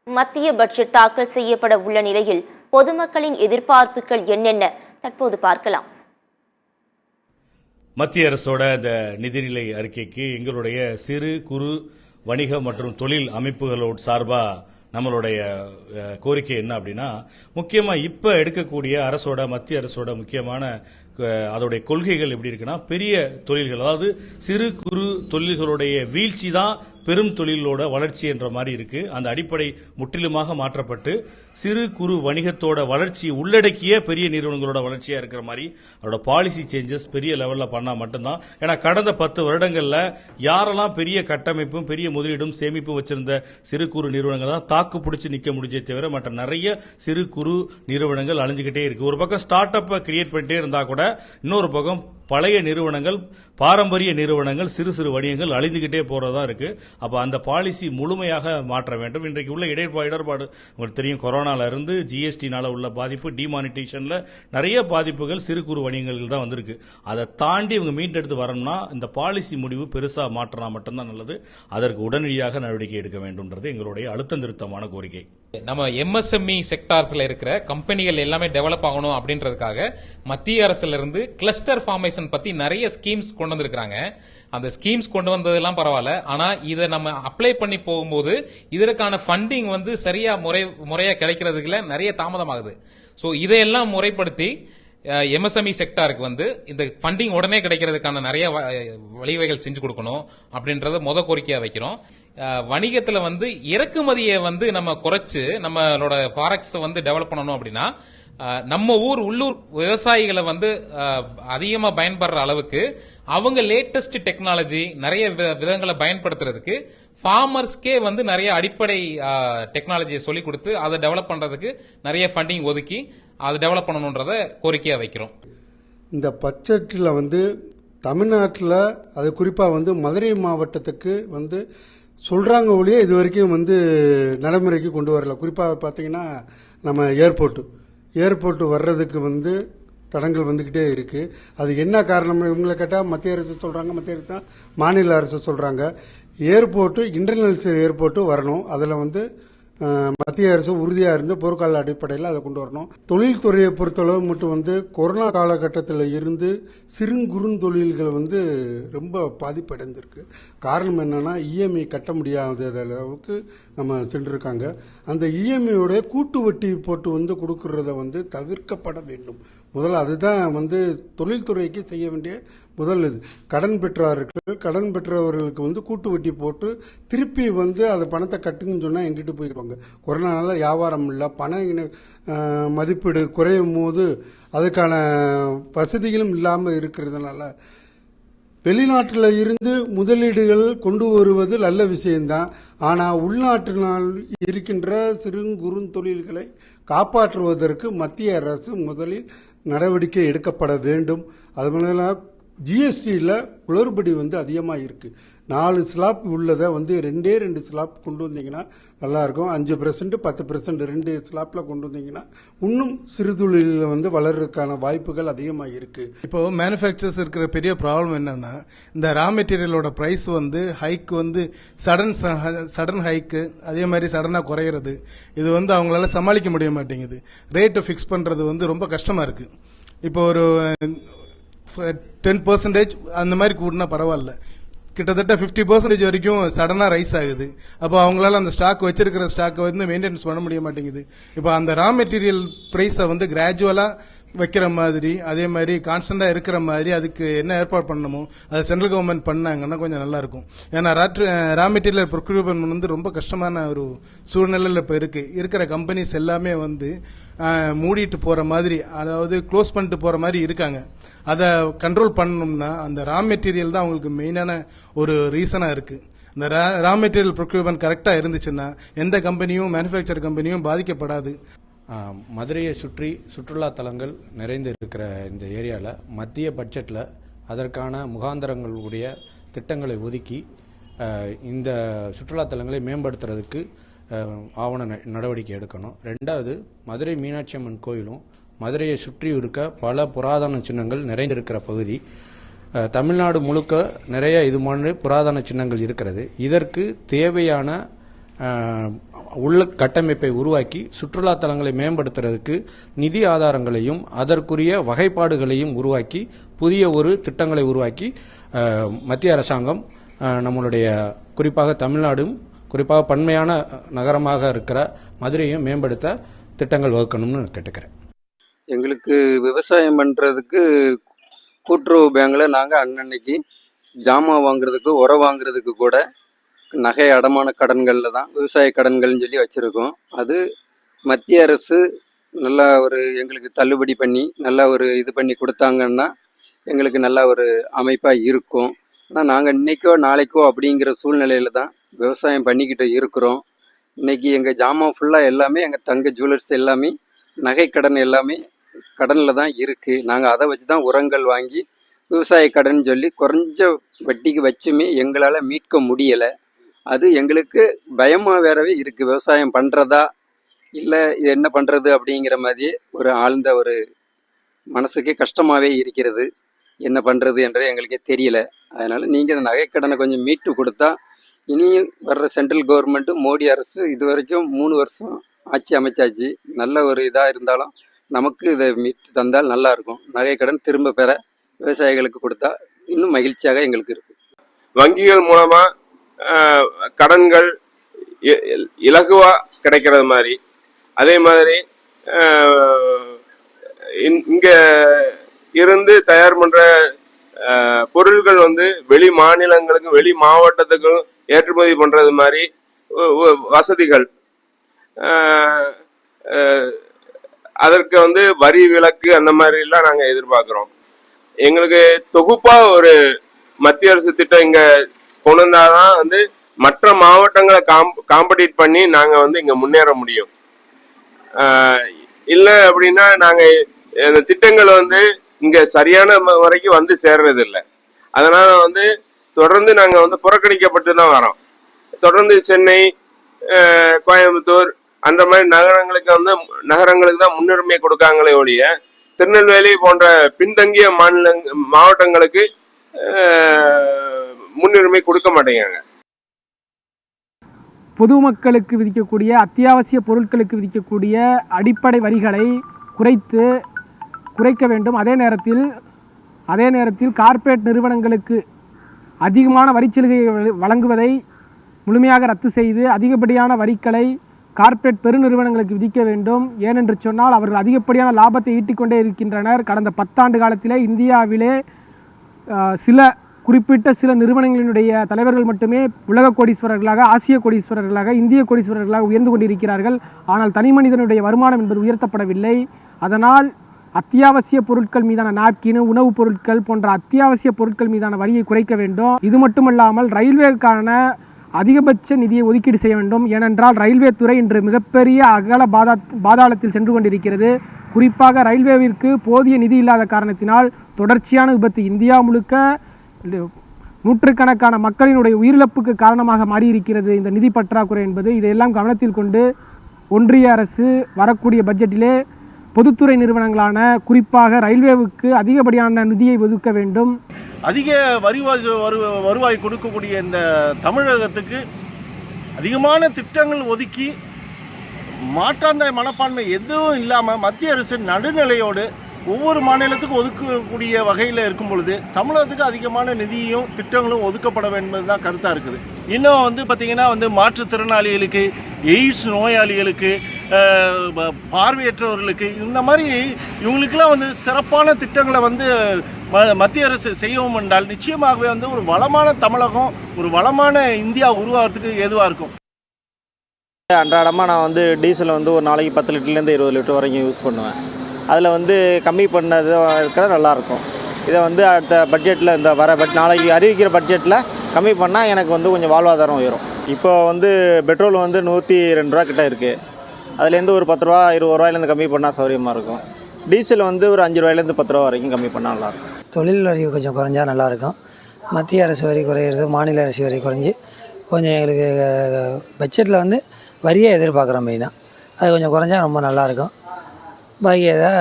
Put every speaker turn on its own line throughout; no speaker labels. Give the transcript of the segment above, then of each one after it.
மத்திய பட்ஜெட் தாக்கல் செய்யப்பட உள்ள நிலையில் பொதுமக்களின் எதிர்பார்ப்புகள் என்னென்ன தற்போது பார்க்கலாம்.
மத்திய அரசோட இந்த நிதிநிலை அறிக்கைக்கு எங்களுடைய சிறு குறு வணிக மற்றும் தொழில் அமைப்புகளோடு சார்பா நம்மளுடைய கோரிக்கை என்ன அப்படின்னா, முக்கியமா இப்ப எடுக்கக்கூடிய மத்திய அரசோட முக்கியமான அதோடைய கொள்கைகள் எப்படி இருக்குன்னா, பெரிய தொழில்கள், அதாவது சிறு குறு தொழில்களுடைய வீழ்ச்சி தான் பெரும் தொழிலோட வளர்ச்சி என்ற மாதிரி இருக்கு. அந்த அடிப்படை முற்றிலுமாக மாற்றப்பட்டு சிறு குறு வணிகத்தோட வளர்ச்சி உள்ளடக்கிய பெரிய நிறுவனங்களோட வளர்ச்சியா இருக்கிற மாதிரி அதோட பாலிசி சேஞ்சஸ் பெரிய லெவல்ல பண்ணா மட்டும்தான். ஏன்னா கடந்த 10 வருடங்கள்ல யாரெல்லாம் பெரிய கட்டமைப்பும் பெரிய முதலீடும் சேமிப்பு வச்சிருந்த சிறு குறு நிறுவனங்கள் தான் தாக்கு பிடிச்சு நிக்க முடிஞ்சே தவிர மற்ற நிறைய சிறு குறு நிறுவனங்கள் அழிஞ்சுக்கிட்டே இருக்கு. ஒரு பக்கம் ஸ்டார்ட் அப்பை கிரியேட் பண்ணிட்டே இருந்தா கூட இன்னொரு பக்கம் பழைய நிறுவனங்கள், பாரம்பரிய நிறுவனங்கள், சிறு சிறு வணிகங்கள் அழிந்துகிட்டே போறதா இருக்கு. அப்ப அந்த பாலிசி முழுமையாக மாற்ற வேண்டும். இன்றைக்கு உள்ள இடர்பாடு உங்களுக்கு தெரியும். கொரோனால இருந்து ஜிஎஸ்டினால உள்ள பாதிப்பு, டிமானிட்டேஷன்ல நிறைய பாதிப்புகள் சிறு குறு வணிகங்கள் தான் வந்திருக்கு. அதை தாண்டி இவங்க மீண்டெடுத்து வரணும்னா இந்த பாலிசி முடிவு பெருசா மாற்றினா மட்டும்தான் நல்லது. அதற்கு உடனடியாக நடவடிக்கை எடுக்க வேண்டும்ன்றது எங்களுடைய அழுத்தம் திருத்தமான கோரிக்கை.
நம்ம எம்எஸ்எம்இ செக்டார்ஸ்ல இருக்கிற கம்பெனிகள் எல்லாமே டெவலப் ஆகணும் அப்படின்றதுக்காக மத்திய அரசுல இருந்து கிளஸ்டர் ஃபார்மேஷன் பத்தி நிறைய ஸ்கீம்ஸ் கொண்டு வந்திருக்காங்க. அந்த ஸ்கீம்ஸ் கொண்டு வந்ததெல்லாம் பரவாயில்ல, ஆனா இதை நம்ம அப்ளை பண்ணி போகும்போது இதற்கான ஃபண்டிங் சரியா முறையா கிடைக்கிறதுக்குல நிறைய தாமதமாகுது. சோ இதையெல்லாம் முறைப்படுத்தி எம்எஸ்எம்இ செக்டாருக்கு இந்த ஃபண்டிங் உடனே கிடைக்கிறதுக்கான நிறைய வழிவகைகள் செஞ்சு கொடுக்கணும் அப்படின்றத கோரிக்கையா வைக்கிறோம். வணிகத்துல இறக்குமதியை நம்ம குறைச்சு நம்மளோட ஃபாரெக்ஸ் டெவலப் பண்ணணும் அப்படின்னா நம்ம உள்ளூர் விவசாயிகளை அதிகமா பயன்படுற அளவுக்கு அவங்க லேட்டஸ்ட் டெக்னாலஜி நிறைய விதங்களை பயன்படுத்துறதுக்கு ஃபார்மர்ஸ்க்கே நிறைய அடிப்படை டெக்னாலஜியை சொல்லிக் கொடுத்து அதை டெவலப் பண்றதுக்கு நிறைய ஃபண்டிங் ஒதுக்கி அதை டெவலப் பண்ணணும்ன்றத கோரிக்கையா வைக்கிறோம்.
இந்த பட்ஜெட்டில் தமிழ்நாட்டில் அது குறிப்பாக மதுரை மாவட்டத்துக்கு சொல்றாங்க ஒழிய இது வரைக்கும் நடைமுறைக்கு கொண்டு வரல. குறிப்பாக பார்த்தீங்கன்னா நம்ம ஏர்போர்ட் வர்றதுக்கு தடங்கள் வந்துகிட்டே இருக்கு. அது என்ன காரணம் இவங்களை கேட்டால் மத்திய அரசு சொல்றாங்க, மத்திய அரசு மாநில அரசு சொல்றாங்க. ஏர்போர்ட்டு இன்டர்நேஷனல் ஏர்போர்ட்டு வரணும். அதில் மத்திய அரசு உறுதியாக இருந்து போர்க்கால அடிப்படையில் அதை கொண்டு வரணும். தொழில்துறையை பொறுத்தளவு மட்டும் கொரோனா காலகட்டத்தில் இருந்து சிறு குறுந்தொழில்கள் ரொம்ப பாதிப்படைந்திருக்கு. காரணம் என்னன்னா இஎம்ஐ கட்ட முடியாத அளவுக்கு நம்ம சென்றிருக்காங்க. அந்த இஎம்ஐயோட கூட்டு வட்டி போட்டு கொடுக்கறத தவிர்க்கப்பட வேண்டும். முதல்ல அதுதான் தொழில்துறைக்கு செய்ய வேண்டிய முதல் இது. கடன் பெற்றவர்களுக்கு கூட்டு வட்டி போட்டு திருப்பி அந்த பணத்தை கட்டுங்கன்னு சொன்னா எங்கிட்டு போயிடுவாங்க. கொரோனால வியாபாரம் இல்லை, பண மதிப்பீடு குறையும் போது அதுக்கான வசதிகளும் இல்லாமல் இருக்கிறதுனால வெளிநாட்டில் இருந்து முதலீடுகள் கொண்டு வருவது நல்ல விஷயம்தான். ஆனால் உள்நாட்டினால் இருக்கின்ற சிறு குறுந்தொழில்களை காப்பாற்றுவதற்கு மத்திய அரசு முதலில் நடவடிக்கை எடுக்கப்பட வேண்டும். அதுபோல ஜிஎஸ்டியில் குளறுபடி அதிகமாக இருக்கு. 4 ஸ்லாப் உள்ளதை 2 ஸ்லாப் கொண்டு வந்தீங்கன்னா நல்லா இருக்கும். 5%, 10% 2 ஸ்லாப்ல கொண்டு வந்தீங்கன்னா இன்னும் சிறு தொழிலில் வளர்றதுக்கான வாய்ப்புகள் அதிகமாக இருக்கு.
இப்போ மேனுஃபேக்சர்ஸ் இருக்கிற பெரிய ப்ராப்ளம் என்னன்னா, இந்த ரா மெட்டீரியலோட பிரைஸ் ஹைக் சடன் ஹைக்கு, அதே மாதிரி சடனா குறையிறது, இது அவங்களால சமாளிக்க முடிய மாட்டேங்குது. ரேட்டு ஃபிக்ஸ் பண்றது ரொம்ப கஷ்டமா இருக்கு. இப்போ ஒரு 10% அந்த மாதிரி கூடனா பரவாயில்ல, கிட்டத்தட்ட 50% வரைக்கும் சடனா ரைஸ் ஆகுது. அப்போ அவங்களால அந்த ஸ்டாக் வச்சிருக்கிற ஸ்டாக்கை மெயின்டெனன்ஸ் பண்ண முடிய மாட்டேங்குது. இப்போ அந்த ரா மெட்டீரியல் பிரைஸை கிராஜுவலா வைக்கிற மாதிரி, அதே மாதிரி கான்ஸ்டன்டா இருக்கிற மாதிரி அதுக்கு என்ன ஏற்பாடு பண்ணணுமோ அதை சென்ட்ரல் கவர்மெண்ட் பண்ணாங்கன்னா கொஞ்சம் நல்லா இருக்கும். ஏன்னா ரா மெட்டீரியல் ப்ரொக்யூர்மெண்ட் ரொம்ப கஷ்டமான ஒரு சூழ்நிலையில் இப்போ இருக்கிற கம்பெனிஸ் எல்லாமே மூடிட்டு போற மாதிரி, அதாவது க்ளோஸ் பண்ணிட்டு போற மாதிரி இருக்காங்க. அதை கண்ட்ரோல் பண்ணணும்னா அந்த ரா மெட்டீரியல் தான் அவங்களுக்கு மெயினான ஒரு ரீசனா இருக்கு. இந்த ரா மெட்டீரியல் ப்ரொக்யூர்மெண்ட் கரெக்டா இருந்துச்சுன்னா எந்த கம்பெனியும், மேனுஃபேக்சர் கம்பெனியும் பாதிக்கப்படாது.
மதுரையை சுற்றி சுற்றுலா தலங்கள் நிறைந்து இருக்கிற இந்த ஏரியாவில் மத்திய பட்ஜெட்டில் அதற்கான முகாந்தரங்களுடைய திட்டங்களை ஒதுக்கி இந்த சுற்றுலா தலங்களை மேம்படுத்துறதுக்கு ஆவண நடவடிக்கை எடுக்கணும். 2வது, மதுரை மீனாட்சி அம்மன் கோயிலும் மதுரையை சுற்றி இருக்க பல புராதன சின்னங்கள் நிறைந்திருக்கிற பகுதி. தமிழ்நாடு முழுக்க நிறைய இது மாதிரி புராதன சின்னங்கள் இருக்கிறது. இதற்கு தேவையான உள்கட்டமைப்பை உருவாக்கி சுற்றுலா தலங்களை மேம்படுத்துறதுக்கு நிதி ஆதாரங்களையும் அதற்குரிய வகைப்பாடுகளையும் உருவாக்கி புதிய ஒரு திட்டங்களை உருவாக்கி மத்திய அரசாங்கம் நம்மளுடைய குறிப்பாக தமிழ்நாடும் குறிப்பாக பன்மையான நகரமாக இருக்கிற மதுரையும் மேம்படுத்த திட்டங்கள் வகுக்கணும்னு கேட்டுக்கிறேன்.
எங்களுக்கு விவசாயம் பண்ணுறதுக்கு கூட்டுறவு பேங்கில் நாங்கள் அன்னன்னைக்கு ஜாமான் வாங்குறதுக்கு உரம் வாங்குறதுக்கு கூட நகை அடமான கடன்களில் தான் விவசாய கடன்கள்னு சொல்லி வச்சுருக்கோம். அது மத்திய அரசு நல்லா ஒரு எங்களுக்கு தள்ளுபடி பண்ணி நல்லா ஒரு இது பண்ணி கொடுத்தாங்கன்னா எங்களுக்கு நல்ல ஒரு அமைப்பாக இருக்கும். ஆனால் நாங்கள் இன்றைக்கோ நாளைக்கோ அப்படிங்கிற சூழ்நிலையில் தான் விவசாயம் பண்ணிக்கிட்டு இருக்கிறோம். இன்றைக்கி எங்கள் ஜாமான் ஃபுல்லாக எல்லாமே எங்கள் தங்க ஜுவல்லர்ஸ் எல்லாமே நகை கடன் எல்லாமே கடனில் தான் இருக்குது. நாங்கள் அதை வச்சு தான் உரங்கள் வாங்கி விவசாய கடன் சொல்லி குறைஞ்ச வட்டிக்கு வச்சுமே எங்களால் மீட்க முடியலை. அது எங்களுக்கு பயமாக வேறவே இருக்குது. விவசாயம் பண்ணுறதா இல்லை இது என்ன பண்ணுறது அப்படிங்கிற மாதிரியே ஒரு ஆழ்ந்த ஒரு மனசுக்கே கஷ்டமாகவே இருக்கிறது. என்ன பண்ணுறது என்றே எங்களுக்கே தெரியல. அதனால் நீங்கள் இந்த நகைக்கடனை கொஞ்சம் மீட்டு கொடுத்தா இனியும் வர்ற சென்ட்ரல் கவர்மெண்ட்டு மோடி அரசு இது வரைக்கும் 3 வருஷம் ஆட்சி அமைச்சாச்சு. நல்ல ஒரு இதாக இருந்தாலும் நமக்கு இதை மீட்டு தந்தால் நல்லாயிருக்கும். நகைக்கடன் திரும்ப பெற விவசாயிகளுக்கு கொடுத்தா இன்னும் மகிழ்ச்சியாக எங்களுக்கு இருக்குது.
வங்கிகள் மூலமாக கடன்கள் இலகுவாக கிடைக்கிறது மாதிரி, அதே மாதிரி இங்கே இருந்து தயார் பண்ணுற பொருட்கள் வெளி மாநிலங்களுக்கு வெளி மாவட்டத்துக்கும் ஏற்றுமதி பண்ணுறது மாதிரி வசதிகள், அதற்கு வரி விலக்கு அந்த மாதிரிலாம் நாங்கள் எதிர்பார்க்குறோம். எங்களுக்கு தொகுப்பாக ஒரு மத்திய அரசு திட்டம் இங்கே கொண்டு வந்தாதான் மற்ற மாவட்டங்களை காம்படிட் பண்ணி நாங்கள் இங்கே முன்னேற முடியும். இல்லை அப்படின்னா நாங்கள் இந்த திட்டங்கள் இங்கே சரியான முறைக்கு சேர்றது இல்லை. அதனால தொடர்ந்து நாங்கள் புறக்கணிக்கப்பட்டு தான் வரோம். தொடர்ந்து சென்னை, கோயம்புத்தூர் அந்த மாதிரி நகரங்களுக்கு தான் முன்னுரிமை கொடுக்காங்களே ஒழிய திருநெல்வேலி போன்ற பின்தங்கிய மாவட்டங்களுக்கு முன்னுரிமை கொடுக்க மாட்டேங்காங்க.
பொதுமக்களுக்கு விதிக்கக்கூடிய அத்தியாவசிய பொருட்களுக்கு விதிக்கக்கூடிய அடிப்படை வரிகளை குறைக்க வேண்டும். அதே நேரத்தில் கார்ப்பரேட் நிறுவனங்களுக்கு அதிகமான வரிச்சலுகையை வழங்குவதை முழுமையாக ரத்து செய்து அதிகப்படியான வரிகளை கார்ப்பரேட் பெருநிறுவனங்களுக்கு விதிக்க வேண்டும். ஏனென்று சொன்னால் அவர்கள் அதிகப்படியான லாபத்தை ஈட்டிக்கொண்டே இருக்கின்றனர். கடந்த 10 ஆண்டு காலத்திலே இந்தியாவிலே குறிப்பிட்ட சில நிறுவனங்களினுடைய தலைவர்கள் மட்டுமே உலக கோடீஸ்வரர்களாக, ஆசிய கோடீஸ்வரர்களாக, இந்திய கோடீஸ்வரர்களாக உயர்ந்து கொண்டிருக்கிறார்கள். ஆனால் தனி மனிதனுடைய வருமானம் என்பது உயர்த்தப்படவில்லை. அதனால் அத்தியாவசிய பொருட்கள் மீதான நாப்கின், உணவுப் பொருட்கள் போன்ற அத்தியாவசிய பொருட்கள் மீதான வரியை குறைக்க வேண்டும். இது மட்டுமல்லாமல் ரயில்வேக்கான அதிகபட்ச நிதியை ஒதுக்கீடு செய்ய வேண்டும். ஏனென்றால் ரயில்வே துறை இன்று மிகப்பெரிய அகல பாதாளத்தில் சென்று கொண்டிருக்கிறது. குறிப்பாக ரயில்வேவிற்கு போதிய நிதி இல்லாத காரணத்தினால் தொடர்ச்சியான விபத்து இந்தியா முழுக்க நூற்றுக்கணக்கான மக்களினுடைய உயிரிழப்புக்கு காரணமாக மாறியிருக்கிறது இந்த நிதி பற்றாக்குறை என்பது. இதையெல்லாம் கவனத்தில் கொண்டு ஒன்றிய அரசு வரக்கூடிய பட்ஜெட்டிலே பொதுத்துறை நிறுவனங்களான குறிப்பாக ரயில்வேவுக்கு அதிகப்படியான நிதியை ஒதுக்க வேண்டும்.
அதிக வருவாய் கொடுக்கக்கூடிய இந்த தமிழகத்துக்கு அதிகமான திட்டங்கள் ஒதுக்கி மாற்றாந்தாய் மனப்பான்மை எதுவும் இல்லாமல் மத்திய அரசு நடுநிலையோடு ஒவ்வொரு மாநிலத்துக்கும் ஒதுக்கக்கூடிய வகையில் இருக்கும் பொழுது தமிழகத்துக்கு அதிகமான நிதியும் திட்டங்களும் ஒதுக்கப்பட வேண்டும் தான் கருத்தாக இருக்குது. இன்னும் பார்த்திங்கன்னா மாற்றுத்திறனாளிகளுக்கு, எய்ட்ஸ் நோயாளிகளுக்கு, பார்வையற்றவர்களுக்கு இந்த மாதிரி இவங்களுக்கெல்லாம் சிறப்பான திட்டங்களை மத்திய அரசு செய்யவும் என்றால் நிச்சயமாகவே ஒரு வளமான தமிழகம், ஒரு வளமான இந்தியா உருவாகிறதுக்கு ஏதுவாக இருக்கும்.
அன்றாடமாக நான் டீசல் ஒரு நாளைக்கு 10 லிட்டர்லேருந்து 20 லிட்டர் வரைக்கும் யூஸ் பண்ணுவேன். அதில் கம்மி பண்ணது இருக்கிற நல்லாயிருக்கும். இதை அடுத்த பட்ஜெட்டில் இந்த நாளைக்கு அறிவிக்கிற பட்ஜெட்டில் கம்மி பண்ணால் எனக்கு கொஞ்சம் வாழ்வாதாரம் உயரும். இப்போ பெட்ரோல் 102 ரூபா கிட்ட இருக்குது. அதுலேருந்து ஒரு 10 ரூபா 20 ரூபாயிலேருந்து கம்மி பண்ணால் சௌகரியமாக இருக்கும். டீசல் ஒரு 5 ரூபாயிலேருந்து 10 ரூபா வரைக்கும் கம்மி பண்ணால் நல்லாயிருக்கும்.
தொழில் வரி கொஞ்சம் குறைஞ்சா நல்லாயிருக்கும். மத்திய அரசு வரி குறையிறது, மாநில அரசு வரி குறைஞ்சி கொஞ்சம் எங்களுக்கு பட்ஜெட்டில் வரியை எதிர்பார்க்குறோம். மெயினாக அது கொஞ்சம் குறைஞ்சா ரொம்ப நல்லாயிருக்கும். பாக்கி எதாவது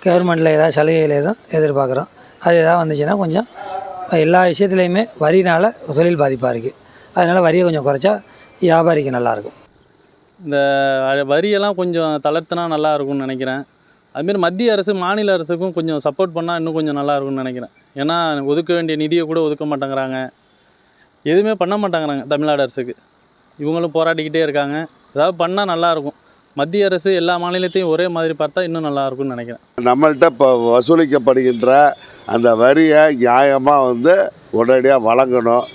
கவர்மெண்ட்டில் ஏதாவது சலுகைகள் எதுவும் எதிர்பார்க்குறோம். அது எதாவது வந்துச்சுன்னா கொஞ்சம் எல்லா விஷயத்துலையுமே வரினால் தொழில் பாதிப்பாக இருக்குது. அதனால் வரியை கொஞ்சம் குறைச்சா வியாபாரிக்கு நல்லாயிருக்கும்.
இந்த வரியெல்லாம் கொஞ்சம் தளர்த்தினா நல்லா இருக்கும்னு நினைக்கிறேன். அதுமாரி மத்திய அரசு மாநில அரசுக்கும் கொஞ்சம் சப்போர்ட் பண்ணால் இன்னும் கொஞ்சம் நல்லா இருக்கும்னு நினைக்கிறேன். ஏன்னா ஒதுக்க வேண்டிய நிதியை கூட ஒதுக்க மாட்டேங்கிறாங்க, எதுவுமே பண்ண மாட்டேங்கிறாங்க தமிழ்நாடு அரசுக்கு. இவங்களும் போராடிக்கிட்டே இருக்காங்க. ஏதாவது பண்ணால் நல்லாயிருக்கும். மத்திய அரசு எல்லா மாநிலத்தையும் ஒரே மாதிரி பார்த்தா இன்னும் நல்லா இருக்கும்னு நினைக்கிறேன்.
நம்மள்கிட்ட இப்போ வசூலிக்கப்படுகின்ற அந்த வரியை நியாயமாக உடனடியாக வழங்கணும்.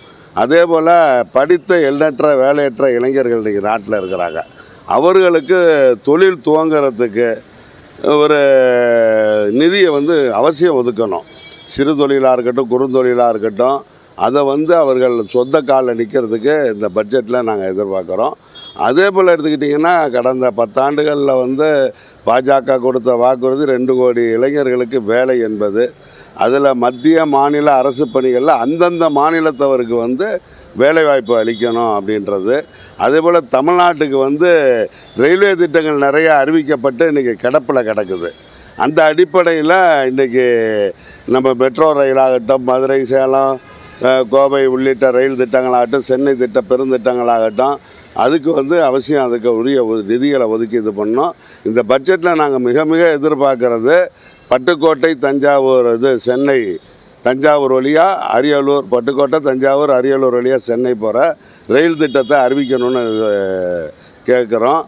அதே போல் படித்த எண்ணற்ற வேலையற்ற இளைஞர்கள் இன்றைக்கி நாட்டில் இருக்கிறாங்க. அவர்களுக்கு தொழில் துவங்குறதுக்கு ஒரு நிதியை அவசியம் ஒதுக்கணும். சிறு தொழிலாக இருக்கட்டும், குறுந்தொழிலாக இருக்கட்டும், அதை அவர்கள் சொந்த காலில் நிற்கிறதுக்கு இந்த பட்ஜெட்டில் நாங்கள் எதிர்பார்க்குறோம். அதே போல் எடுத்துக்கிட்டிங்கன்னா கடந்த 10 ஆண்டுகளில் பாஜக கொடுத்த வாக்குறுதி 2 கோடி இளைஞர்களுக்கு வேலை என்பது. அதில் மத்திய மாநில அரசு பணிகளில் அந்தந்த மாநிலத்தவருக்கு வேலைவாய்ப்பு அளிக்கணும் அப்படின்றது. அதே போல் தமிழ்நாட்டுக்கு ரயில்வே திட்டங்கள் நிறைய அறிவிக்கப்பட்டு இன்றைக்கி கிடப்பில் கிடக்குது. அந்த அடிப்படையில் இன்றைக்கி நம்ம மெட்ரோ ரயிலாகட்டும், மதுரை, சேலம், கோவை உள்ளிட்ட ரயில் திட்டங்களாகட்டும், சென்னை பெருந்திட்டங்களாகட்டும், அதுக்கு அவசியம் அதுக்கு உரிய நிதிகளை ஒதுக்கி இது பண்ணோம். இந்த பட்ஜெட்டில் நாங்கள் மிக மிக எதிர்பார்க்கறது பட்டுக்கோட்டை, தஞ்சாவூர், சென்னை, தஞ்சாவூர் வழியாக அரியலூர், பட்டுக்கோட்டை, தஞ்சாவூர், அரியலூர் வழியாக சென்னை போகிற ரயில் திட்டத்தை அறிவிக்கணும்னு கேட்குறோம்.